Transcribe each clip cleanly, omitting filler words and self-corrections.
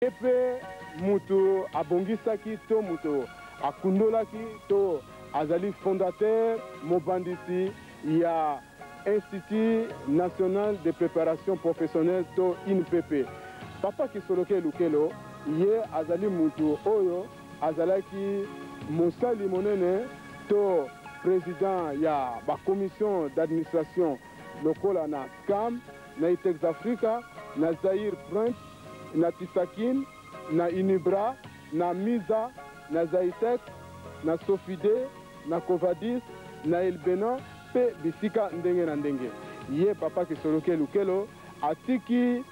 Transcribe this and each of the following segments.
Epe mutu abongisaki to mutu akundolaki to azali fondateur mobandisi ya Institut National de Préparation Professionnelle to INPP. Papa Kisoloke Lukelo ye azali mutu oyo azalaki mosali monene to président ya ba commission d'administration lokola na SCAM na ITEX Africa na Zaire Prince na Tisakin, na Inibra, na Miza, na Zaitec, na Sofide, na Covadis, na Elbena, pe bisika ndenge na ndenge. Ye Papa Kisoloke Lukelo atiki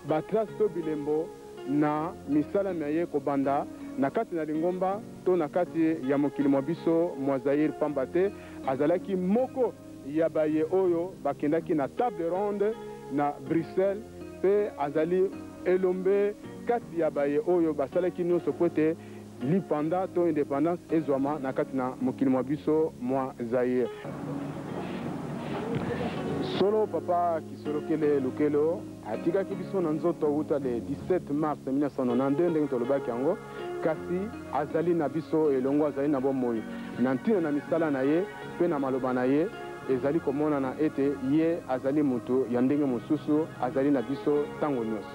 batras to bilembo na misala na ye kobanda na kati na lingomba to na kati ya mokili mwa biso mwa Zaire pambate azalaki moko ya baye oyo bakendaki na table ronde na Bruxelles pe azali elombe kati ya baye oyo basalaki nyonso po ete lipanda to indépendance ezwama na kati na mokili mwa biso mwa Zaire. Solo Papa Kisolokele Lukelo atikaki biso na nzoto wuta le 17 mars 1992 ndenge tolobaki yango kasi azali na biso elongo azali na bomoi na ntina na misala na ye pe na maloba na ye ezali komona na ete ye azali mutu ya ndenge mosusu azali na biso tango nyonso.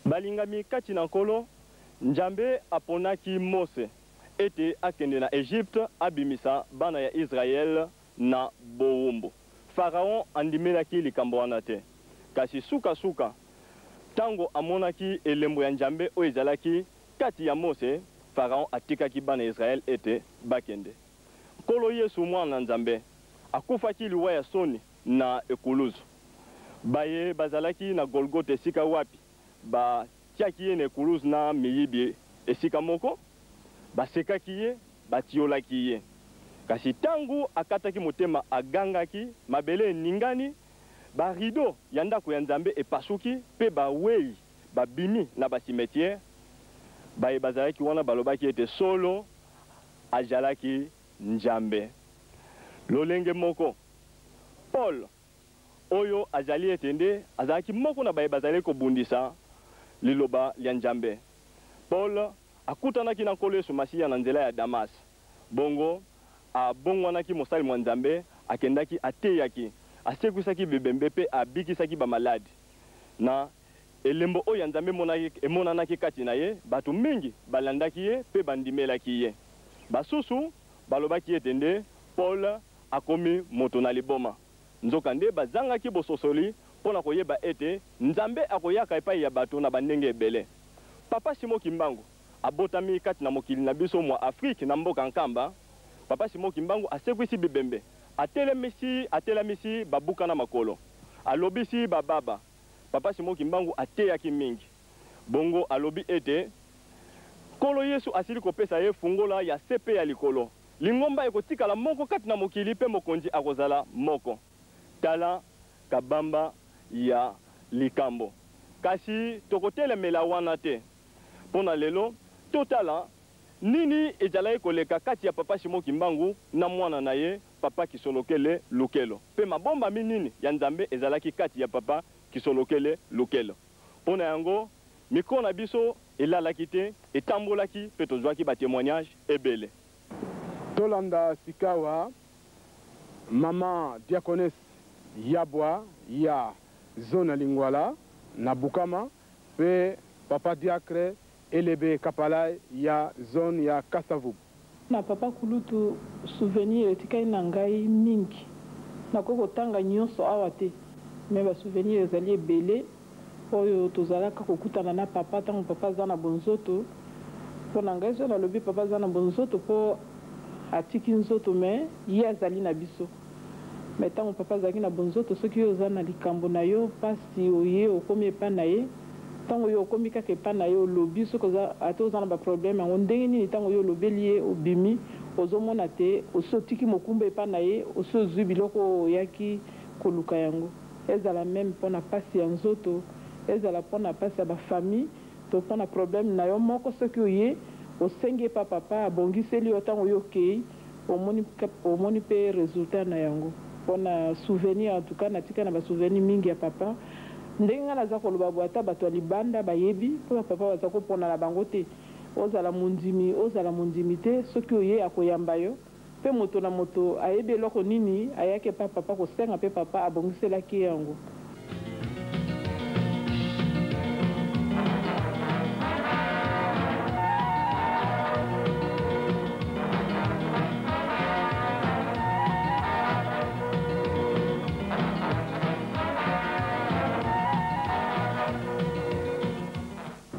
Balingami kati na nkolo Nzambe aponaki Mose ete akende na Egypte abimisa bana ya Israel na bowumbu. Pharaon andimelaki likambo wana te. Kasi suka tango amonaki elembo ya Nzambe oyo ezalaki kati ya Mose, Pharaon atikaki bana Israel ete bakende. Nkolo Yesu mwana Nzambe akufaki liwa ya soni na ekuluzu. Baye bazalaki na Golgotha esika wapi ba tiaki ye na ekuluzu na miyibi esika moko basekaki ye batiolaki ye. Kasi tangu akataki motema agangaki mabele ningani ba rideau ya ndako ya Nzambe epasuki pe bawei babimi na basimetiere baye bazalaki wana balobaki ete solo ajalaki Nzambe. Lolenge moko Paul oyo azali etende azalaki moko na baye bazali kobundisa liloba lya Nzambe. Paul akutanaki na nkolo Yesu Masiya na nzela ya Damas. Bongo abongwanaki mosali mwa Nzambe akendaki ateyaki asekwisaki bibembe pe abikisaki ba maladi. Na elembo oyo Nzambe emonanaki kati na ye bato mingi balandaki ye pe bandimelaki ye. Basusu balobaki etende Paul akomi moto na liboma. Nzokande bazangaki bososoli pona koyeba ete Nzambe akoyaka epai ya bato na bandenge ebele. Papa Simo Kimbangu abotami kati na mokili na biso mwa Afrique na mboka nkamba. Papa Simo Kimbangu asekwisi bibembe atelamisi babuka na makolo alobisi bababa. Papa Simo Kimbangu ateyaki mingi. Bongo alobi ete Nkolo Yesu asili kopesa ye fungola ya sepe ya likolo. Lingomba ekotikala moko kati na mokili pe mokonzi akozala moko. Tala kabamba ya likambo. Kasi tokotelemela wana te. Pona lelo totala nini ezalaki koleka kati ya Papa Simo Kimbangu na mwana na ye Papa Kisolokele Lukelo. Pe mabomba minini ya Nzambe ezalaki kati ya Papa Kisolokele Lukelo. Pona yango mikro na biso elalaki te etambolaki pe tozwaki ba témoignage ebele. Tolanda sikawa mama diaconesse Yabwa ya zone Lingwala na Bukama pe papa diacre Elebe Kapala ya zone ya Kasavu. Na papa kulutu souvenir etikai na ngai mingi na koko tanga nyonso awa te me ba souvenir ezali ebele oyo tozalaka kokutana na papa tango papa za na bonzoto po na ngai so nalobi papa za na bonzoto po atiki nzoto me ye azali na biso me tango papa azalaki na bonzoto soki oyo oza na likambo na yo mpasi oye okomi epa na ye tango yo okomi kaka epa na ye olobi soki ate oza na baproblème yango ndenge nini tango yo olobeli ye obimi ozomona te osi otiki mokumba epa na ye osi ozwi biloko oyaki koluka yango ezala meme mpona mpasi ya nzoto ezala mpona mpasi ya bafamille to mpona problème na yo moko soki oye osengi epa papa abongiseli yo ntango yo okei omoni pe résultat na yango pona souvenir en tout cas natika na ba souvenir mingi ya papa ndenge nga naza koloba bwata bato ya libanda bayebi mpo papa baza kopona na bango te ozala mondimi te soki oye akoyamba yo mpe moto na moto ayebi eloko nini ayaki pa papa kosenga mpe papa abongiselaki yango.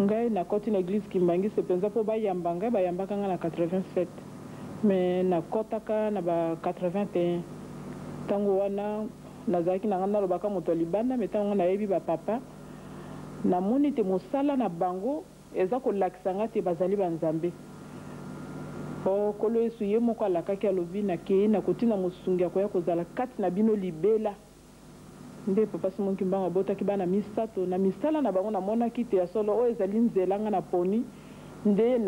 Ngai na koti na église Kimbangi se penza po bayambanga bayambaka nga na 87 mais na kotaka na ba 81 tango wana nazalaki na nga nalobaka moto libanda mais tango nayebi ba papa namoni te mosala na bango eza kolakisa nga te bazali banzambe po kolo Yesu ye moko alakaki alobi nakei na kotina mosungi akoya kozala kati na bino libela nde papa Simon Kimbangu abotaki bana misato na misala na bango namonaki te ya solo oyo ezali nzela nga na poni nde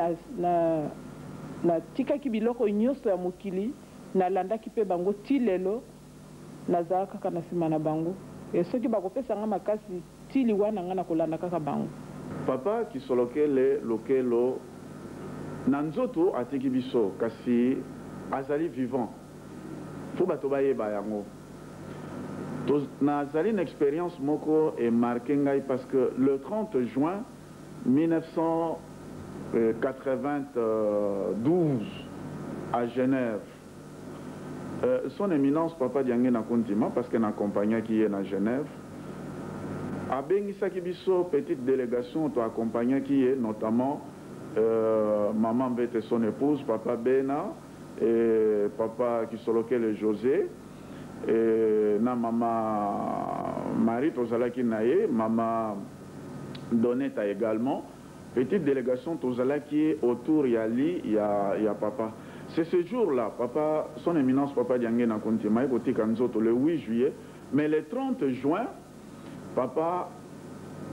na tikaki biloko nyonso ya mokili nalandaki mpe bango ti lelo nazala kaka na nsima na bango e soki bakopesa nga makasi ti liwa na nga na kolanda kaka bango. Papa Kisolokele Lokelo na nzoto atiki biso kasi azali vivant fo bato bayeba yango. Nazali une expérience moko et marqué parce que le 30 juin 1992 à Genève, son éminence Papa Diangé na Kontima parce qu'elle accompagnait qui est à Genève. A Bengisa Kibiso, petite délégation, tu accompagné qui est notamment maman Bette son épouse, Papa Bena et Papa Kisolokele José. Et na maman Marie Tozalaki Naye, maman Doneta également. Petite délégation Tozalaki autour Yali, il y a papa. C'est ce jour-là, papa, son éminence Papa Diangé na Kontima, le 8 juillet, mais le 30 juin, papa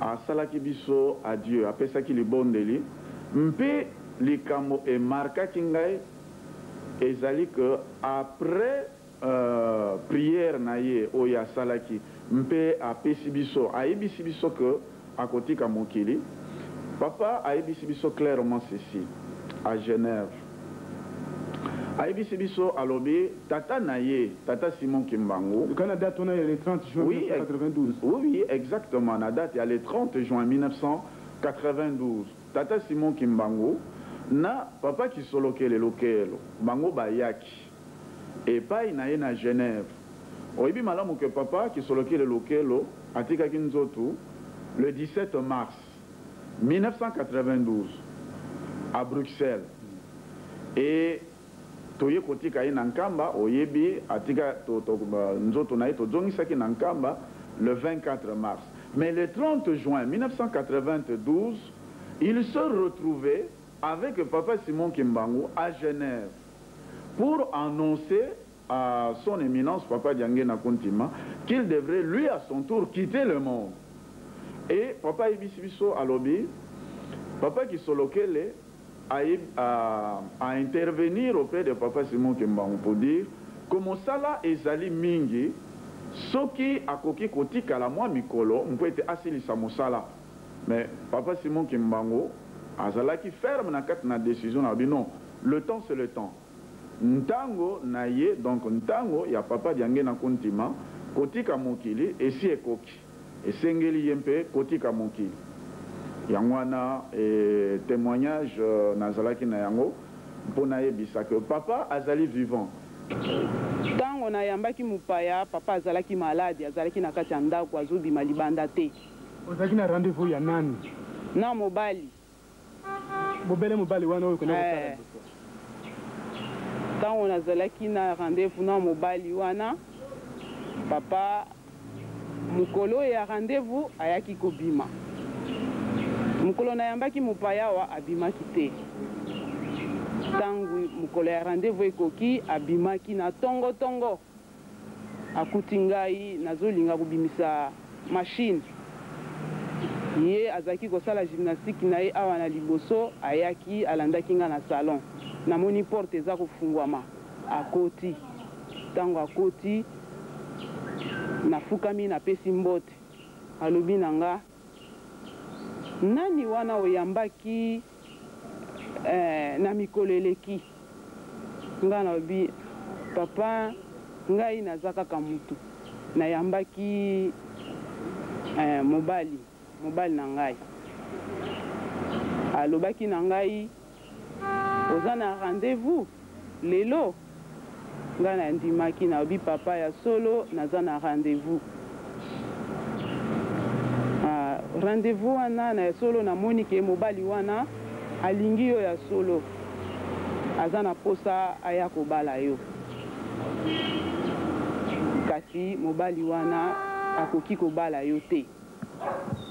a Salaki Biso à Dieu, a Pesaki li Bondeli, mpe li kamo et marka kingai, et zali que après prière naye oya salaki mpe a pesibiso a ebisibiso que à côté kamokili papa a ebisibiso clairement ceci à Genève a ebisibiso à lobby tata naye tata Simon Kimbangu le Canada tourné le 30 juin 1992 oui exactement la date il y a le 30 juin 1992 tata Simon Kimbangu na papa Kisolokele Lokelo bango bayaki et pas il na Genève. Oibi malamu que papa Kisolokele Lokelo atika kinzotu le 17 mars 1992 à Bruxelles. Et toye kotika ina nkamba oyebi atika nzoto na ito zongisaki na nkamba le 24 mars. Mais le 30 juin 1992, il se retrouvait avec papa Simon Kimbangu à Genève pour annoncer à son éminence Papa Diangé na Kontima qu'il devrait lui à son tour quitter le monde. Et papa Ibisibiso à lobby, papa Kisolokele a intervenir auprès de papa Simon Kimbangu pour dire comment ça là ezali mingi soki akoki kotika la moi mikolo on peut être asilisa mosala. Mais papa Simon Kimbangu azalaki ferme na kat na décision na non, le temps c'est le temps. Ntango naye donc ntango ya papa Diangé na Kontima kotika mokili esi ekoki esengeli yempe kotika mokili yangwana témoignage nazalaki na yango mpona yebisa que papa azali vivant tango na yambaki mupaya papa azalaki malade azalaki na kati ya ndako azobima libanda te ozalaki na rendez-vous ya nani na mobali mobali wana oyo kona kosala tango nazalaki na rendez-vous na mobali wana papa mukolo ya rendez-vous ayaki kobima mukolo na yambaki mupaya wa abimaki te tango mukolo ya rendez-vous ekoki abimaki na tongo akuti ngai nazolinga kobimisa machine ye azalaki kosala gymnastique na ye awa na liboso ayaki alandaki nga na salon namoni porte eza kofungwama akoti ntango akoti nafukami napesi mbote alobi na nga nani wana oyambaki na mikolo eleki nga nalobi papa ngai naza kaka mutu nayambaki mobali na ngai alobaki na ngai oza na rendez-vous lelo nga nandimaki nalobi papa ya solo naza na rendez-vous rendez-vous wana na ya solo namoni ke mobali wana alingi yo ya solo aza na posa aya kobala yo kasi mobali wana akoki kobala yo te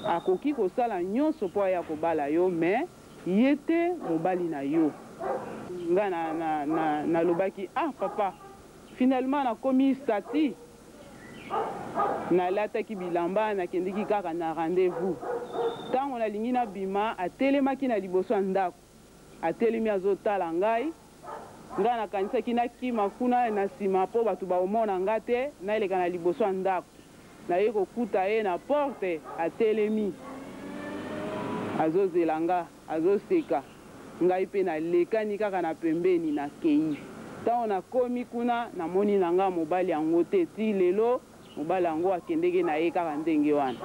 akoki kosala nyonso mpo aya kobala yo me ye te mobali na yo nga nalobaki papa finalement nakomi stati nalataki bilamba nakendeki kaka na rendez-vous ntango nalingi nabima atelemaki na liboso ya ndako atelemi azotala ngai nga nakanisaki nakima kuna na nsima mpo bato baomona nga te naeleka na liboso ya ndako naye kokuta ye na porte atelemi azozela nga azoseka ngai mpe nalekani kaka na pembeni nakei ntango nakomi kuna namoni na nga mobali yango te ti lelo mobali yango akendeki na ye kaka ndenge wana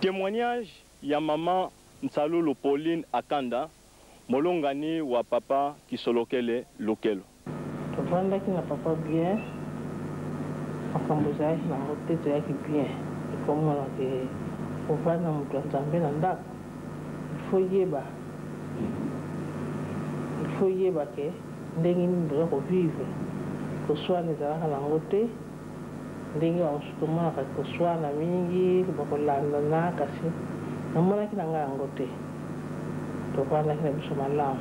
Témoignage ya maman Nsalulu Pauline Akanda molongani wa papa Kisolokele Lokelo. Tovandaki na papa bien makambo ezalaki nango te toyaki bien ekomona ke ovanda moto ya nzambe na ndako il faut yeba ke ndenge nini toza kovivre koswana ezalaka nango te ndenge bamosusu tomonaka koswana mingi bakolandana kasi namonaki na ngai yango te tovandaki na biso malamu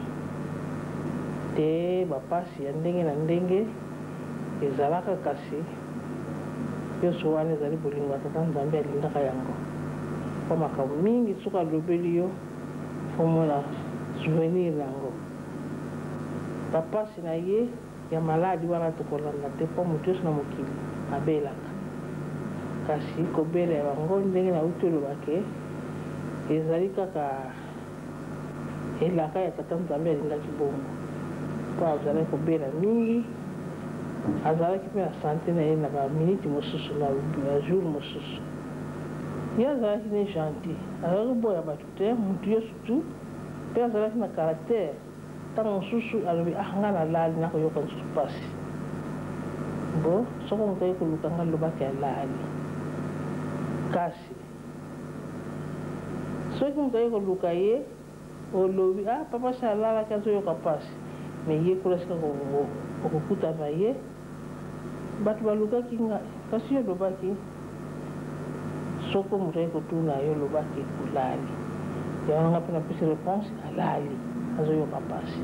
te bapasi ya ndenge na ndenge ezalaka kasi nyonso wana ezali bolingo ya tata nzambe alingaka yango mpo makambo mingi soki alobeli yo fomona souvenir yango bapasi na ye ya maladi wana tokolanda te mpo moto nyonso na mokili abelaka kasi kobela ya bango ndenge nauti olobake ezali kaka elaka ya tata nzambe alingaki bongo mpo azalaki kobela mingi azalaki mpe na sante na ye na baminiti mosusu na bajour mosusu ye azalaki ne gentil azalaki boya bato te motu ye sutu mpe azalaki na caractère ntango mosusu alobi nga nalali nakoyoka lisusu mpasi bo soko moto aye koluka nga lobaki alali kasi soki moto aye koluka ye olobi papa si alalaki azoyoka mpasi me ye kula sika okokutana ye bato balukaki ngai kasi yo olobaki soko moto aye kotuna yo olobaki olali yango nga mpe napesi réponse alali azoyoka mpasi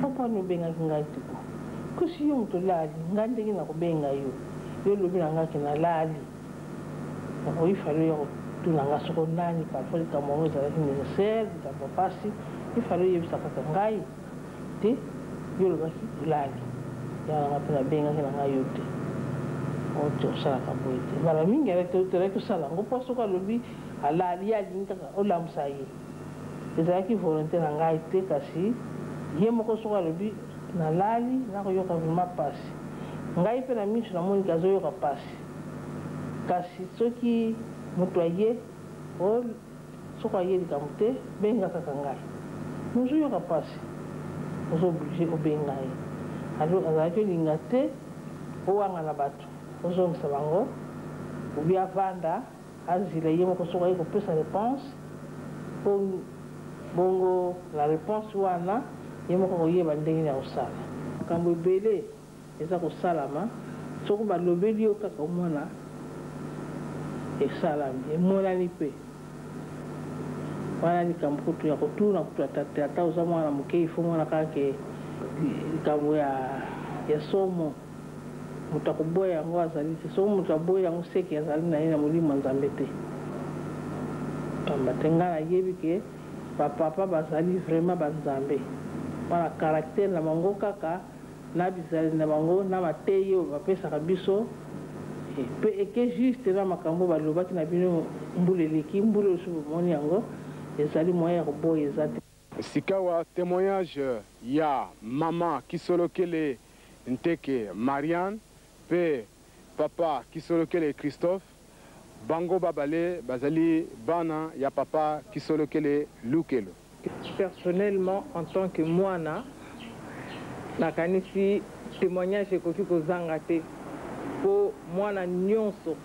opani obengaki ngai tiko kasi yo moto olali ngai ndenge nakobenga yo yo olobi na ngaki nalali oifale yo kotuna nga soko nani parfois likambo yango ezalaki nécessaire likambo mpasi ifale oyebisa kaka ngai te yo olobaki olali yango nga mpe nabengaki na ngai yo te oti osalaka boye te bala mingi tozalaki kosala yango mpo soko alobi alali ye alingi kaka olamusa ye ezalaki volonté na ngai te kasi ye moko soko alobi nalali nakoyoka vraimen mpasi ngai mpe na miso namoniki azoyoka mpasi kasi soki moto aye soko aye likambo te benga kaka ngai ozoyoka mpasi ozooblige obenga ye azalaki olinga te owanga na bato ozongisa bango obi avanda azila ye moko soko aye kopesa réponse bongo la réponse wana ye moko koyeba ndenge ya kosala makambo ebele eza kosalama soko balobeli yo kaka omona esalami emonani mpe wana likambo kutu ya kotuna kutu ata oza mwana moke ifo mwana kaka likambo ya somo moto akoboya yango azali te soko moto aboya yango seki azali na ye na molimo ya nzambe te pamba te ngai nayebi ke bapapa bazali vraiment banzambe mpona caractère na bango kaka na bizali na bango na mateyi oyo bapesaka biso mpe eke juste na makambo balobaki na bino mbula eleki mbula oyo bomoni yango ezali moyen ya koboya eza te sikawa témoignage ya mama Kisolokele Nteke Marianne mpe papa Kisolokele Christophe bango babale bazali bana ya papa Kisolokele Lukelo. Personnellement, en tant que moana, nakanisi témoignage ekoki kozanga te po mwana nyonso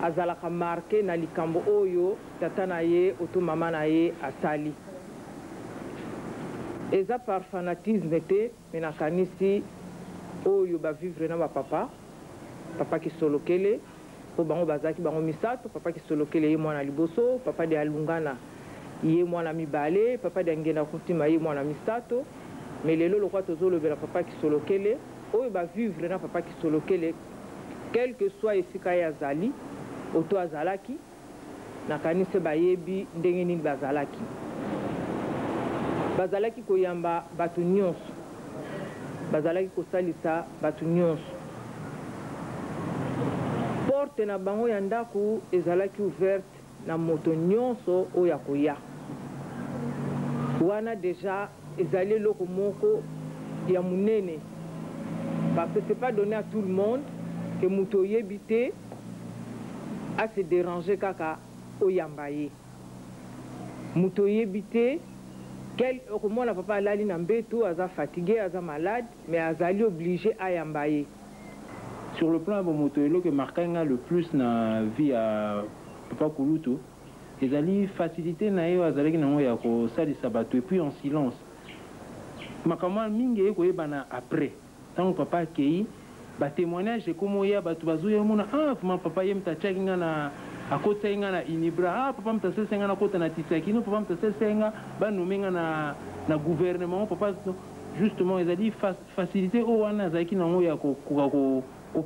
azalaka marke na likambo oyo tata na ye oto mama na ye asali eza par fanatisme te me nakanisi oyo bavivre na bapapa papa Kisolokele po bango bazalaki bango misato papa Kisolokele ye mwana liboso papa de alungana ye mwana mibale papa de ngenda kutima ye mwana misato mais lelo lokwa tozolobela papa Kisolokele oyo bavivre na papa Kisolokele quel que soit esika ye azali oto azalaki nakanisi bayebi ndenge nini bazalaki koyamba bato nyonso bazalaki kosalisa bato nyonso porte na bango ya ndako ezalaki ouverte na moto nyonso oyo akoya wana deja ezali eloko moko ya munene parce que c'est pas donné à tout le monde que moto oyebi te a se déranger kaka oyamba ye moto oyebi te okomona papa alali na mbeto aza fatigué aza malade mais azali obligé ayamba ye. Sur le plan de Motoelo que marquanga le plus na vie à Papa Kulutu, ezali facilité na yo azalaki na ya ko salisa bato et puis en silence. Makama mingi ko yebana après. Tant papa kei ba témoignage comme ya bato bazuya mona vraiment papa yem ta tchakinga na akota inga na inibra papa mta senga na kota na tisaki no papa mta senga ba nomenga na gouvernement papa justement ezali facilité o wana azalaki na ya ko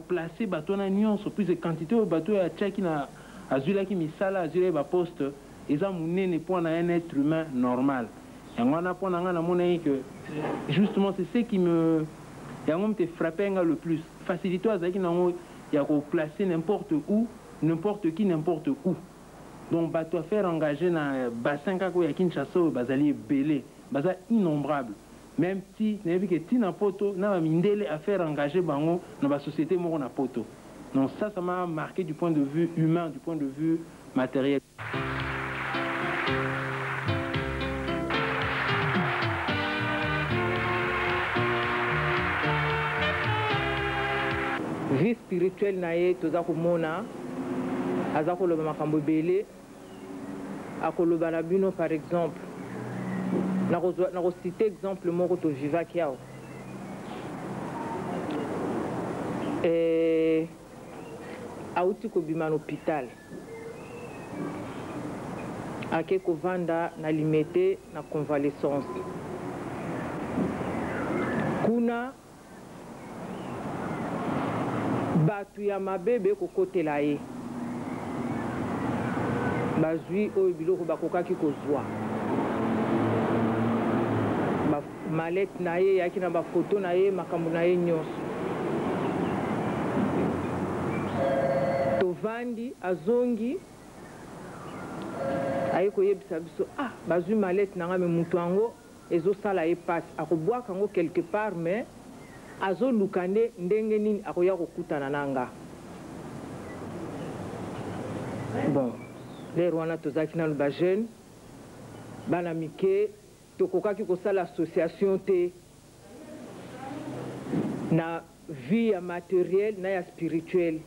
placer bateau na nyonso plus de quantité au bateau ya tchaki na azulaki misala azulé ba poste eza munene pour un être humain normal yango na pona nga na mona que justement c'est ce qui me yango me frappé nga le plus facilité azalaki na ya ko placer n'importe où n'importe qui n'importe où donc bateau à faire engager na bassin kako ya Kinshasa bazali belé baza innombrable même si na yebi ke tina poto na ba mindele à faire engager bango dans la société moko na poto. Donc ça m'a marqué du point de vue humain, du point de vue matériel. Vie spirituelle nae toza komona aza koloba makambo ebele akoloba na bino par exemple nakocite exemple moko tovivaki awa auti kobima na hôpital ake kovanda na limete na convalescence kuna batu ya mabebe kokotela ye bazwi oyo biloko bakokaki kozwa malete na ye yaki na bafoto na ye makambo na ye nyonso tovandi azongi aye koyebisa biso bazwi malete na nga me mutu yango ezosala ye pasi akobwaka yango quelque part mais azoluka nde ndenge nini akoya kokutana na nga bon lero wana tozalaki nano bajeune bana mike tokokaki kosala association te na vie ya matériel na ya spirituel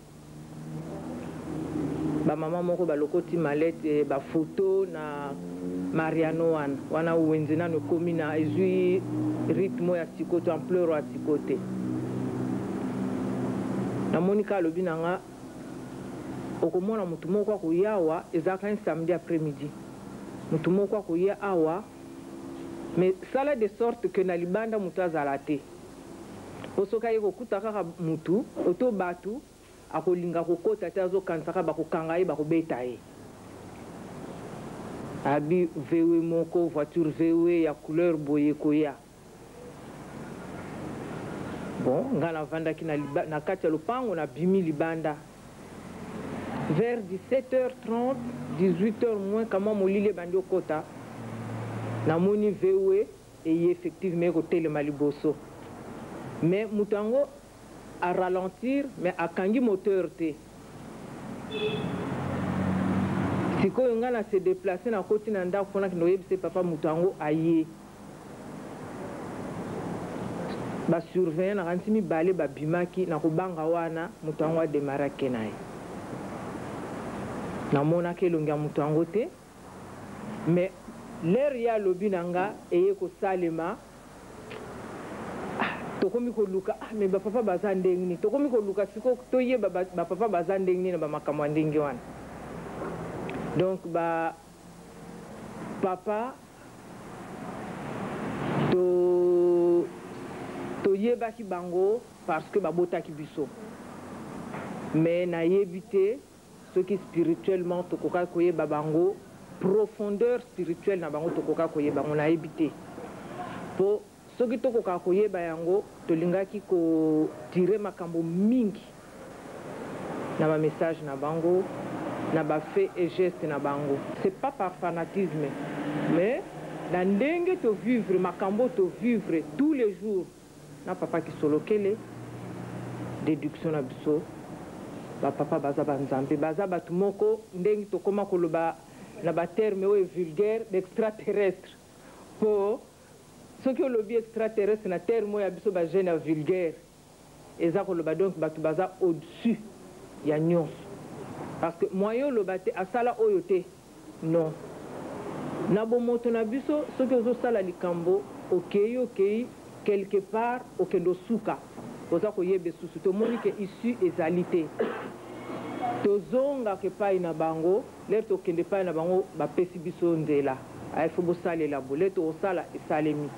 bamama moko balokoti malete bafoto na mariano wana wenze nano ekomi na ezwi rythme ya sikoto ampleur ya sikote namoni ka alobi na nga okomona mutu moko akoya awa ezalaka un samedi après-midi mutu moko akoya awa mais sala de sorte que na libanda mutu azala te po soki aye kokuta kaka mutu oto batu akolinga kokota te azokanisaka bakokanga ye bakobeta ye abi VW moko voiture VW ya couleur boye koya bon nga navandaki na kati ya lopango na bimi libanda vers 17h30 18h moins kama molili ebandi okota namoni VW eye effectivement ekotelema liboso mais mutu yango a ralentir mais akangi moteur te sikoyo nga na se déplacer na koti na ndako mpona kende oyebisa papa mutu yango aye basurveillant na kanisi mibale babimaki na kobanga wana mutu yango ademare ake na ye namonaki elongi ya mutu yango te mais lere ya alobi na nga eye kosalema tokomi koluka me bapapa baza ndenge nini tokomi koluka siko toyeba bapapa baza ndenge nini na bamakambo ya ndenge wana donc papa toyebaki bango parce que babotaki biso mais nayebi te soki spirituellement tokoka koyeba bango profondeur spirituelle na bango tokoka koyeba bango nayebi te po soki tokoka koyeba yango tolingaki kotire makambo mingi na bamessage na bango na bafait et geste na bango c'est pas par fanatisme mais na ndenge tovivre makambo tovivre tous les jours na papa kisolokele déduction na biso bapapa baza banzambe baza bato moko ndenge tokoma koloba na baterme oyo vulgaire d'extraterrestre po soki olobi extraterrestre na terme oyo ya biso bagene ya vulgaire eza koloba donc bato baza au-dessus ya nyonso parce que moyen oloba te asala oyo te non na bomoto na biso soki ozosala likambo okei quelque part okende osuka oza koyeba esusu tomoni ke issue ezali te tozongaka epai na bango lere tokende epai na bango bapesi biso nzela ayefo bosalela bo lere tokosala esalemi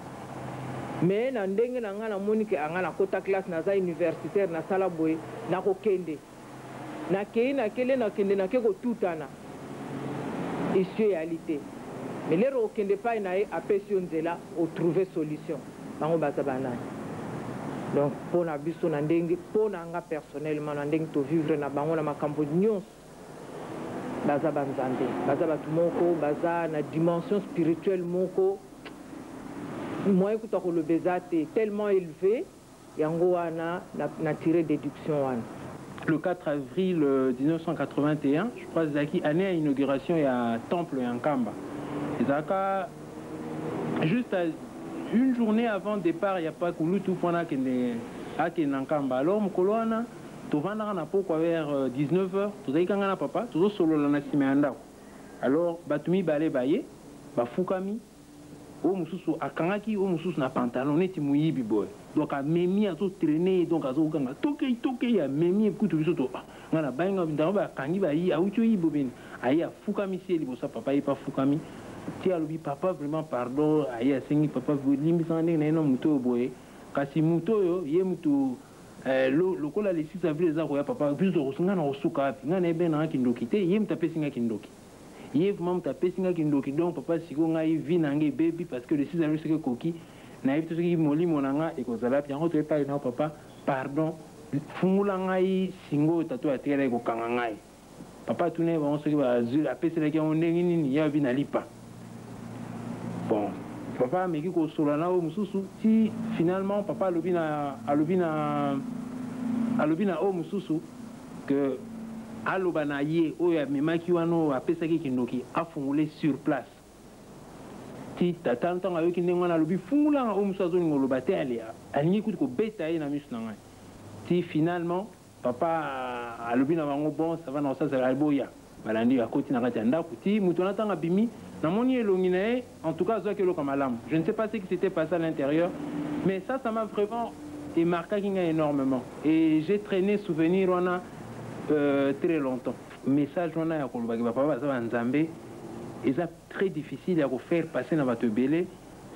mais na ndenge na nga namoni ke anga nakota classe naza universitaire nasala boye nakokende nakei nakele nakende nake kotutana issue eyali te mais lere okende epai na ye apesi yo nzela otrouve solution bango baza banani donc mpo na biso na ndenge mpo na nga personnellement na ndenge tovivre na bango na makambo nyonso baza banzambe baza bato moko baza na dimension spirituelle moko moyen kuta koloba eza te tellement élevé yango wana na tiré déduction wana. Le 4 avril 1981, je crois que année à inauguration il y a temple en Kamba. Juste une journée avant le départ, il n'y a pas Kulutu pour en Kamba. Alors, Mkolwana, tu vas vers 19h, tu vas aller papa, tu vas solo la nasimanda. Alors, Batumi balé baye, Bafukami, au mususu akangaki, au mususu na pantalon, neti muyibi boy. Donc à Memi à tout traîner, donc à tout ganga, toke à Memi écoute biso to. Ngana bainga ndamba kangi bayi a ucho yi bobin. Aya Fukami si eli bosa papa yi pas Fukami. Ti alobi papa vraiment pardon, aya sengi papa limbi sande na eno muto boye. Kasi muto yo ye muto lokola le 6 avril za ko ya papa biso ngana osuka ngana ebe na kindoki te ye mta pesinga kindoki. Ye vraiment mta pesinga kindoki donc papa siko ngai vi nange baby parce que le 6 avril c'est que koki na tout ce qui moli monanga et ko zala bien autre pas na papa pardon fungula ngai singo tatu atela ko kanga ngai papa tune ba on se ba azul apesela ki on ndengi nini ya bina lipa bon papa meki ko solana o mususu si finalement papa alobina o mususu que alobana ye o ya memaki wano apesa ki kindoki afungule sur place. Si tata ntanga yoki ndengwana lobi fungula o musazo ngolo bate alia alingi kuti ko beta ye na misnanga. Si finalement papa alobi na bango bon ça va na ça sera boya balandi ya koti na kati ndako ti mutu natanga bimi na moni elongi na ye en tout cas zo kelo kamalam. Je ne sais pas ce qui s'était passé à l'intérieur mais ça m'a vraiment marqué énormément et j'ai traîné souvenir wana très longtemps. Message wana ya koloba ki papa ça va nzambe. Et c'est très difficile à faire passer dans votre belé.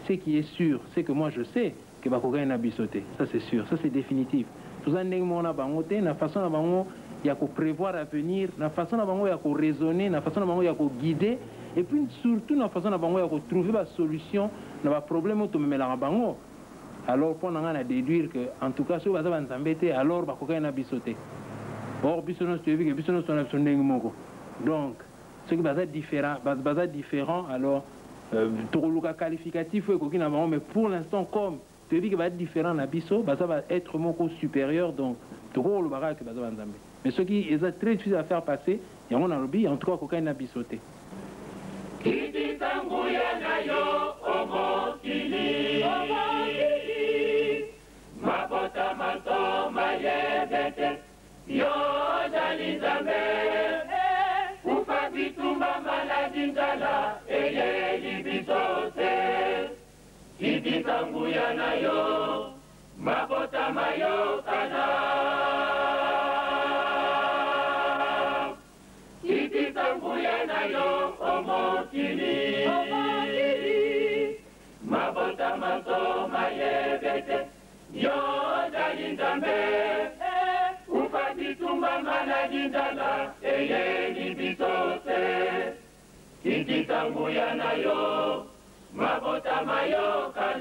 Ce qui est sûr, c'est que moi je sais que Bakoga n'a bisoté. Ça c'est sûr, ça c'est définitif. Tout ça, la façon dont il y a qu'on prévoir l'avenir, la façon dont il y a qu'on raisonner, la façon dont il y a qu'on guider, et puis surtout la façon dont il y a qu'on trouver la solution dans le problème où tu me mets la bango. Alors pour nous à déduire que en tout cas si vous avez embêté, alors Bakoga n'a bisoté. Or bisonos tu as vu que bisonos on a besoin donc ce qui est différent, alors, le qualificatif, mais pour l'instant, comme tu as vu que va être différent, ça va être mon cours supérieur, donc, le baraque, mais ce qui est très difficile à faire passer, il y a un lobby, en tout cas, cocaïne n'a bisoté. Vitumba maladi njala eye libisose Kiti tanguya nayo mabota mayo kana Kiti tanguya nayo omokili mabota maso mayebete yo jalindambe Vitumba maladi njala eye libisose Kiti tanguya nayo mabota mayo kana